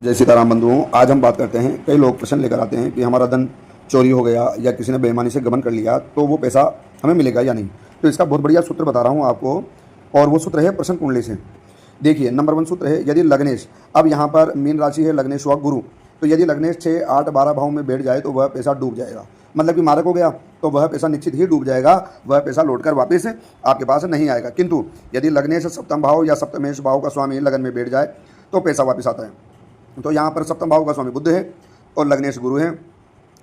जय सीताराम बंधुओं, आज हम बात करते हैं। कई लोग प्रश्न लेकर आते हैं कि हमारा धन चोरी हो गया या किसी ने बेईमानी से गबन कर लिया तो वो पैसा हमें मिलेगा या नहीं। तो इसका बहुत बढ़िया सूत्र बता रहा हूँ आपको, और वो सूत्र है प्रश्न कुंडली से। देखिए, नंबर 1 सूत्र है, यदि लग्नेश, अब यहाँ पर मीन राशि है, लग्नेश हुआ गुरु, तो यदि लग्नेश 6, 8, 12 भाव में बैठ जाए तो वह पैसा डूब जाएगा। मतलब कि मारक हो गया तो वह पैसा निश्चित ही डूब जाएगा, वह पैसा लौटकर वापस आपके पास नहीं आएगा। किंतु यदि लग्नेश सप्तम भाव या सप्तमेश भाव का स्वामी लगन में बैठ जाए तो पैसा वापस आता है। तो यहाँ पर सप्तम भाव का स्वामी बुध है और लग्नेश गुरु है,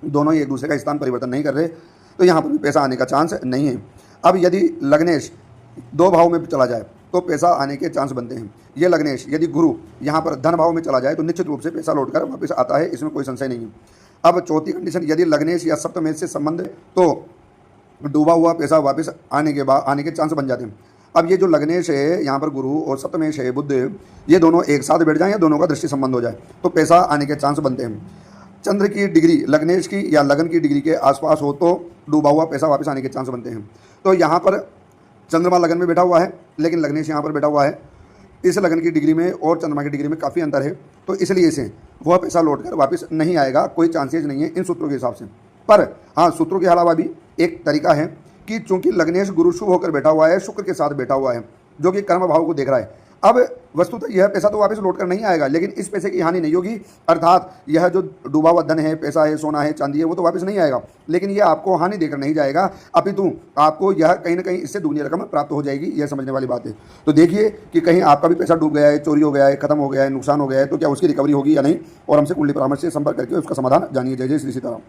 दोनों ही एक दूसरे का स्थान परिवर्तन नहीं कर रहे, तो यहाँ पर भी पैसा आने का चांस नहीं है। अब यदि लग्नेश 2 भाव में चला जाए तो पैसा आने के चांस बनते हैं। ये लग्नेश यदि गुरु यहाँ पर धन भाव में चला जाए तो निश्चित रूप से पैसा लौटकर वापस आता है, इसमें कोई संशय नहीं है। अब चौथी कंडीशन, यदि लग्नेश या सप्तमेश से संबंध है तो डूबा हुआ पैसा वापस आने के चांस बन जाते हैं। अब ये जो लग्नेश है यहाँ पर गुरु और सप्तमेश है बुध, ये दोनों एक साथ बैठ जाएं या दोनों का दृष्टि संबंध हो जाए तो पैसा आने के चांस बनते हैं। चंद्र की डिग्री लग्नेश की या लगन की डिग्री के आसपास हो तो डूबा हुआ पैसा वापस आने के चांस बनते हैं। तो यहाँ पर चंद्रमा लगन में बैठा हुआ है लेकिन लग्नेश यहाँ पर बैठा हुआ है, इस लगन की डिग्री में और चंद्रमा की डिग्री में काफ़ी अंतर है, तो इसलिए से वह पैसा लौटकर वापस नहीं आएगा, कोई चांसेज नहीं है इन सूत्रों के हिसाब से। पर हाँ, सूत्रों के अलावा भी एक तरीका है कि चूंकि लग्नेश गुरु शुभ होकर बैठा हुआ है, शुक्र के साथ बैठा हुआ है जो कि कर्म भाव को देख रहा है। अब वस्तुतः यह पैसा तो वापस लौटकर नहीं आएगा, लेकिन इस पैसे की हानि नहीं होगी, अर्थात यह जो डूबा हुआ धन है, पैसा है, सोना है, चांदी है, वो तो वापस नहीं आएगा, लेकिन यह आपको हानि देकर नहीं जाएगा, अपितु आपको यह कहीं ना कहीं इससे दुगनी रकम प्राप्त हो जाएगी। यह समझने वाली बात है। तो देखिए कि कहीं आपका भी पैसा डूब गया है, चोरी हो गया है, खत्म हो गया है, नुकसान हो गया है, तो क्या उसकी रिकवरी होगी या नहीं, और हमसे कुंडली परामर्श से संपर्क करके उसका समाधान जानिए। जय जय श्री सीताराम।